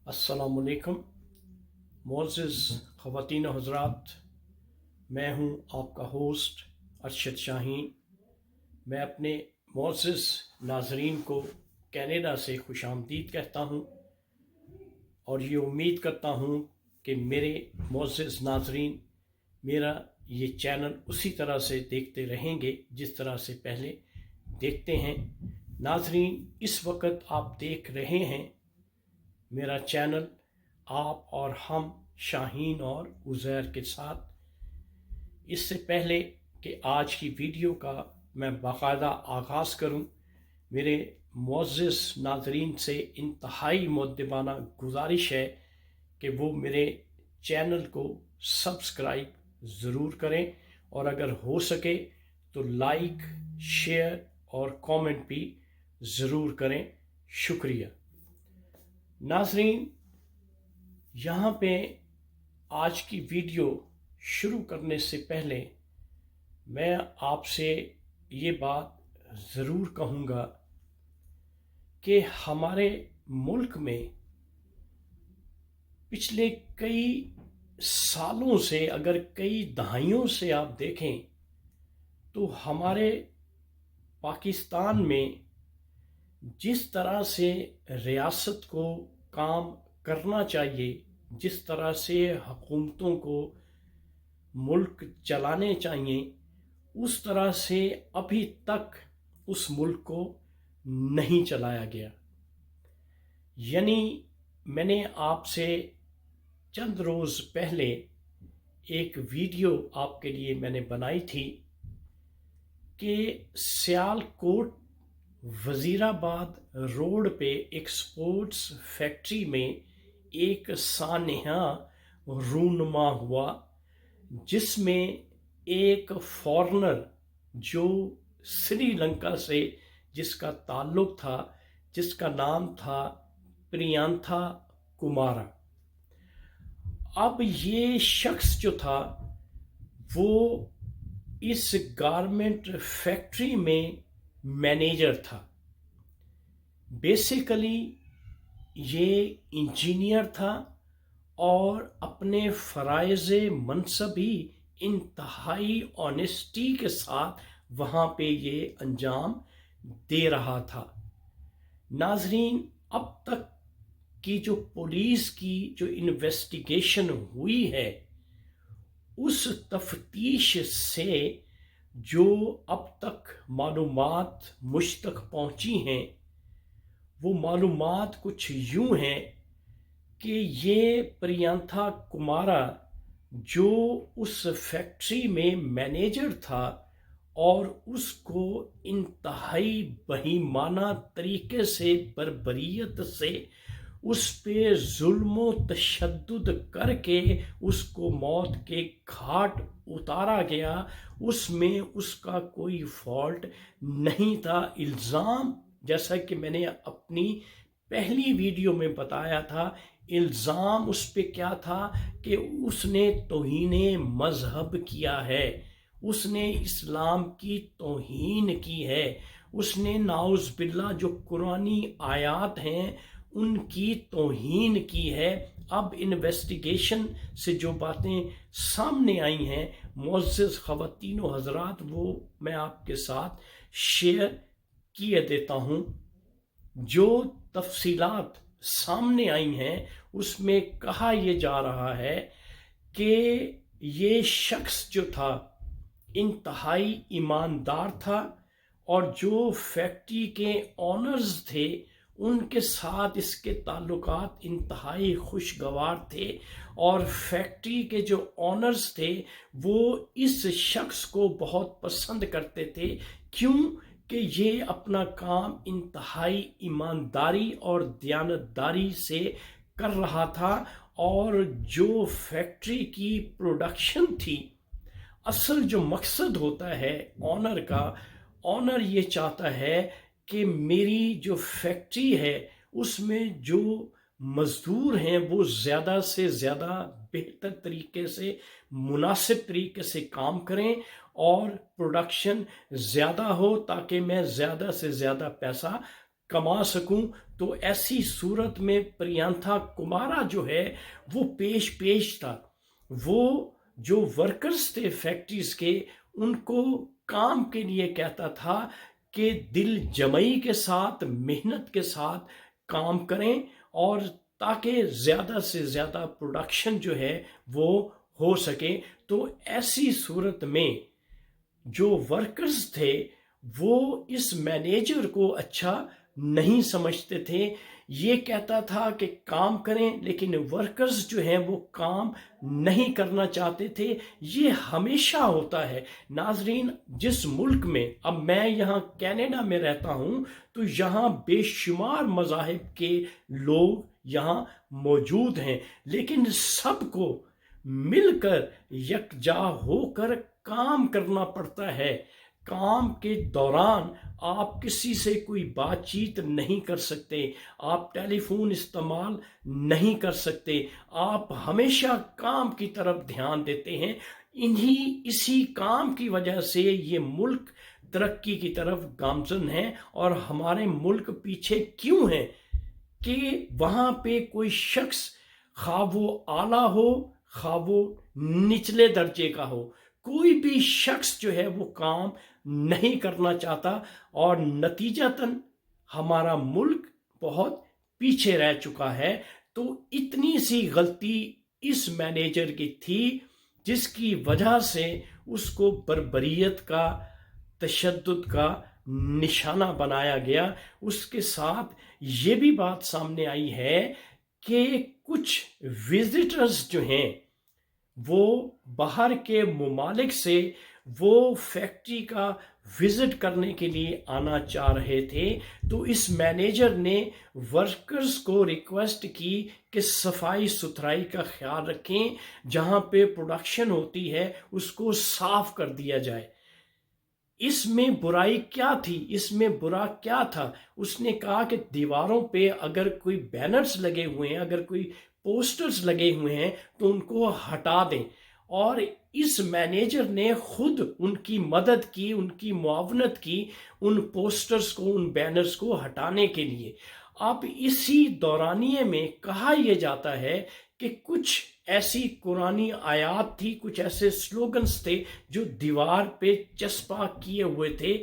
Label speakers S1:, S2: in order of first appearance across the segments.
S1: अस्सलाम वालेकुम मोअज़्ज़िज़ ख़वातीन व हज़रात, मैं हूँ आपका होस्ट अरशद शाहीन। मैं अपने मोअज़्ज़िज़ नाज़रीन को कनाडा से खुशामदीद कहता हूँ और ये उम्मीद करता हूँ कि मेरे मोअज़्ज़िज़ नाज़रीन मेरा ये चैनल उसी तरह से देखते रहेंगे जिस तरह से पहले देखते हैं। नाज़रीन, इस वक्त आप देख रहे हैं मेरा चैनल आप और हम शाहीन और उज़ैर के साथ। इससे पहले कि आज की वीडियो का मैं बाकायदा आगाज़ करूं, मेरे मुअज़्ज़िज़ नाज़रीन से इंतहाई मुअद्दबाना गुजारिश है कि वो मेरे चैनल को सब्सक्राइब ज़रूर करें और अगर हो सके तो लाइक, शेयर और कमेंट भी ज़रूर करें। शुक्रिया। नाज़रीन, यहाँ पे आज की वीडियो शुरू करने से पहले मैं आपसे ये बात ज़रूर कहूँगा कि हमारे मुल्क में पिछले कई सालों से, अगर कई दहाइयों से आप देखें तो हमारे पाकिस्तान में जिस तरह से रियासत को काम करना चाहिए, जिस तरह से हुकूमतों को मुल्क चलाने चाहिए, उस तरह से अभी तक उस मुल्क को नहीं चलाया गया। यानी मैंने आपसे चंद रोज़ पहले एक वीडियो आपके लिए मैंने बनाई थी कि सियालकोट वज़ीराबाद रोड पे एक स्पोर्ट्स फैक्ट्री में एक सानहा रूनुमा हुआ, जिसमें एक फॉरेनर जो श्रीलंका से जिसका ताल्लुक़ था, जिसका नाम था प्रियंका कुमारा। अब ये शख्स जो था वो इस गारमेंट फैक्ट्री में मैनेजर था। बेसिकली ये इंजीनियर था और अपने फ़राइज़े मनसब ही इंतहाई ऑनेस्टी के साथ वहाँ पे ये अंजाम दे रहा था। नाज़रीन, अब तक की जो पुलिस की जो इन्वेस्टिगेशन हुई है, उस तफ्तीश से जो अब तक मालूमात मुझ तक पहुँची हैं, वो मालूमात कुछ यूँ हैं कि ये प्रियंका कुमारा जो उस फैक्ट्री में मैनेजर था और उसको इंतहाई बहीमाना तरीके से, बर्बरियत से उस पे जुल्म तशद्दुद करके उसको मौत के घाट उतारा गया, उसमें उसका कोई फॉल्ट नहीं था। इल्ज़ाम, जैसा कि मैंने अपनी पहली वीडियो में बताया था, इल्ज़ाम उस पे क्या था कि उसने तौहीने मज़हब किया है, उसने इस्लाम की तौहीन की है, उसने नाउज़ बिल्ला जो कुरानी आयात हैं उनकी तौहीन की है। अब इन्वेस्टिगेशन से जो बातें सामने आई हैं, मुअज़्ज़िज़ ख़वातीन व हज़रात, वो मैं आपके साथ शेयर किए देता हूँ। जो तफसीलात सामने आई हैं उसमें कहा यह जा रहा है कि ये शख्स जो था इंतहाई ईमानदार था और जो फैक्ट्री के ऑनर्स थे उनके साथ इसके ताल्लुकात इंतहाई खुशगवार थे और फैक्ट्री के जो ऑनर्स थे वो इस शख्स को बहुत पसंद करते थे। क्यों? कि ये अपना काम इंतहाई ईमानदारी और दयानतदारी से कर रहा था और जो फैक्ट्री की प्रोडक्शन थी, असल जो मकसद होता है ऑनर का, ऑनर ये चाहता है कि मेरी जो फैक्ट्री है उसमें जो मज़दूर हैं वो ज़्यादा से ज़्यादा बेहतर तरीके से, मुनासिब तरीके से काम करें और प्रोडक्शन ज़्यादा हो ताकि मैं ज़्यादा से ज़्यादा पैसा कमा सकूं, तो ऐसी सूरत में प्रियंका कुमारा जो है वो पेश था। वो जो वर्कर्स थे फैक्ट्रीज के, उनको काम के लिए कहता था कि दिल जमई के साथ, मेहनत के साथ काम करें, और ताकि ज़्यादा से ज़्यादा प्रोडक्शन जो है वो हो सके। तो ऐसी सूरत में जो वर्कर्स थे वो इस मैनेजर को अच्छा नहीं समझते थे। ये कहता था कि काम करें, लेकिन वर्कर्स जो हैं वो काम नहीं करना चाहते थे। ये हमेशा होता है नाजरीन, जिस मुल्क में, अब मैं यहाँ कनाडा में रहता हूँ, तो यहाँ बेशुमार मज़ाहिब के लोग यहाँ मौजूद हैं, लेकिन सबको मिलकर यकजा होकर काम करना पड़ता है। काम के दौरान आप किसी से कोई बातचीत नहीं कर सकते, आप टेलीफोन इस्तेमाल नहीं कर सकते, आप हमेशा काम की तरफ ध्यान देते हैं। इसी काम की वजह से ये मुल्क तरक्की की तरफ गामजन है, और हमारे मुल्क पीछे क्यों है कि वहाँ पे कोई शख्स, खा वो आला हो खा वो निचले दर्जे का हो, कोई भी शख्स जो है वो काम नहीं करना चाहता, और नतीजतन हमारा मुल्क बहुत पीछे रह चुका है। तो इतनी सी गलती इस मैनेजर की थी, जिसकी वजह से उसको बर्बरियत का, तशद्दुद का निशाना बनाया गया। उसके साथ ये भी बात सामने आई है कि कुछ विजिटर्स जो हैं वो बाहर के ममालिक से वो फैक्ट्री का विजिट करने के लिए आना चाह रहे थे। तो इस मैनेजर ने वर्कर्स को रिक्वेस्ट की कि सफाई सुथराई का ख्याल रखें, जहां पे प्रोडक्शन होती है उसको साफ कर दिया जाए। इसमें बुराई क्या थी, इसमें बुरा क्या था? उसने कहा कि दीवारों पे अगर कोई बैनर्स लगे हुए हैं, अगर कोई पोस्टर्स लगे हुए हैं, तो उनको हटा दें। और इस मैनेजर ने खुद उनकी मदद की, उनकी मुआवनत की, उन पोस्टर्स को, उन बैनर्स को हटाने के लिए। अब इसी दौरानिए में कहा यह जाता है कि कुछ ऐसी कुरानी आयात थी, कुछ ऐसे स्लोगन्स थे जो दीवार पे चस्पा किए हुए थे।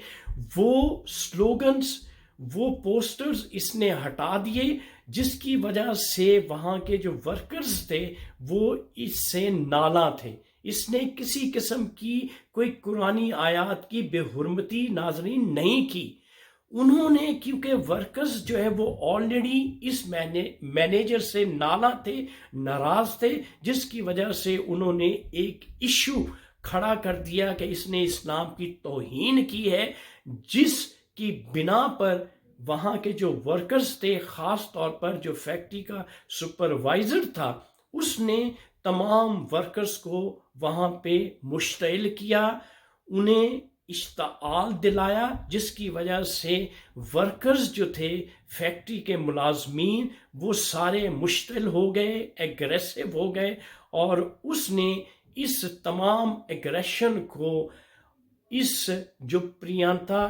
S1: वो स्लोगन्स, वो पोस्टर्स इसने हटा दिए, जिसकी वजह से वहाँ के जो वर्कर्स थे वो इससे नाला थे। इसने किसी किस्म की कोई कुरानी आयात की बेहुरमती नाज़रीन नहीं की। उन्होंने, क्योंकि वर्कर्स जो है वो ऑलरेडी इस मैनेजर से नाला थे, नाराज थे, जिसकी वजह से उन्होंने एक इशू खड़ा कर दिया कि इसने इस्लाम की तौहीन की है, जिसकी बिना पर वहाँ के जो वर्कर्स थे, ख़ास तौर पर जो फैक्ट्री का सुपरवाइज़र था, उसने तमाम वर्कर्स को वहाँ पे मुश्तइल किया, उन्हें इश्ताल दिलाया, जिसकी वजह से वर्कर्स जो थे, फैक्ट्री के मुलाजमीन, वो सारे मुश्तइल हो गए, एग्रेसिव हो गए। और उसने इस तमाम एग्रेशन को, इस जो प्रियंका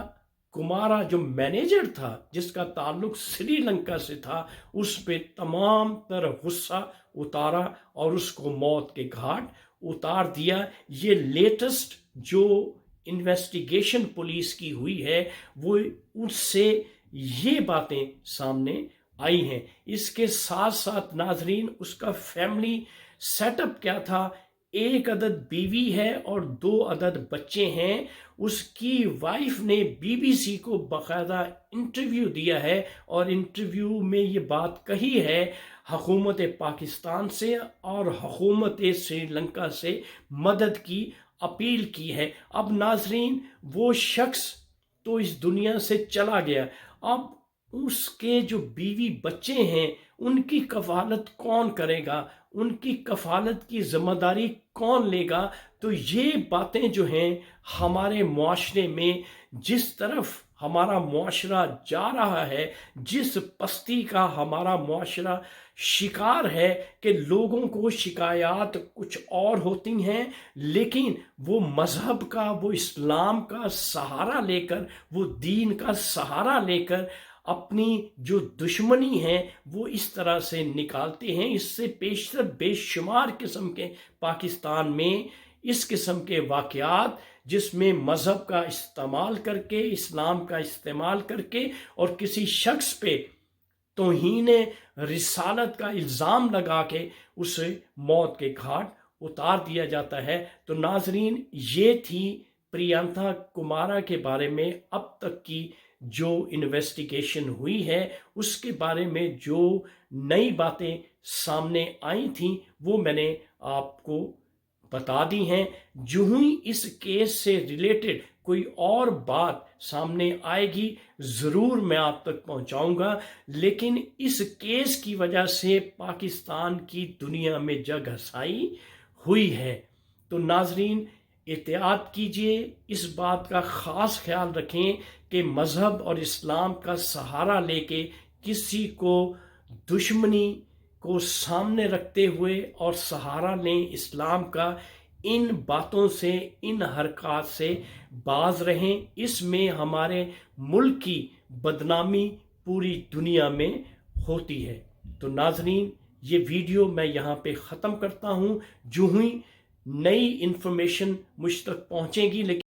S1: कुमारा जो मैनेजर था, जिसका ताल्लुक श्रीलंका से था, उस पे तमाम तरह गुस्सा उतारा और उसको मौत के घाट उतार दिया। ये लेटेस्ट जो इन्वेस्टिगेशन पुलिस की हुई है, वो उससे ये बातें सामने आई हैं। इसके साथ साथ नाजरीन, उसका फैमिली सेटअप क्या था? एक अदद बीवी है और 2 अदद बच्चे हैं। उसकी वाइफ ने बीबीसी को बाकायदा इंटरव्यू दिया है, और इंटरव्यू में ये बात कही है हुकूमत पाकिस्तान से और हुकूमत श्रीलंका से मदद की अपील की है। अब नाजरीन, वो शख्स तो इस दुनिया से चला गया, अब उसके जो बीवी बच्चे हैं उनकी कफालत कौन करेगा, उनकी कफालत की जिम्मेदारी कौन लेगा? तो ये बातें जो हैं हमारे मुआशरे में, जिस तरफ हमारा मुआशरा जा रहा है, जिस पस्ती का हमारा मुआशरा शिकार है कि लोगों को शिकायत कुछ और होती हैं, लेकिन वो मज़हब का, वो इस्लाम का सहारा लेकर, वो दीन का सहारा लेकर اپنی جو دشمنی ہے وہ اس طرح سے نکالتے ہیں۔ اس سے پیشتر بے شمار قسم کے پاکستان میں اس قسم کے واقعات جس میں مذہب کا استعمال کر کے، اسلام کا استعمال کر کے اور کسی شخص پہ توہین رسالت کا الزام لگا کے اسے موت کے گھاٹ اتار دیا جاتا ہے۔ تو ناظرین، یہ تھی پریانکا کمارا کے بارے میں اب تک کی جو انویسٹیگیشن ہوئی ہے، اس کے بارے میں جو نئی باتیں سامنے آئی تھیں وہ میں نے آپ کو بتا دی ہیں۔ جو ہی اس کیس سے ریلیٹڈ کوئی اور بات سامنے آئے گی ضرور میں آپ تک پہنچاؤں گا، لیکن اس کیس کی وجہ سے پاکستان کی دنیا میں جگ ہنسائی ہوئی ہے۔ تو ناظرین، احتیاط کیجئے، اس بات کا خاص خیال رکھیں کہ مذہب اور اسلام کا سہارا لے کے کسی کو دشمنی کو سامنے رکھتے ہوئے اور سہارا لیں اسلام کا، ان باتوں سے، ان حرکات سے باز رہیں۔ اس میں ہمارے ملک کی بدنامی پوری دنیا میں ہوتی ہے۔ تو ناظرین، یہ ویڈیو میں یہاں پہ ختم کرتا ہوں۔ جو ہی نئی انفارمیشن مجھ تک پہنچے گی، لیکن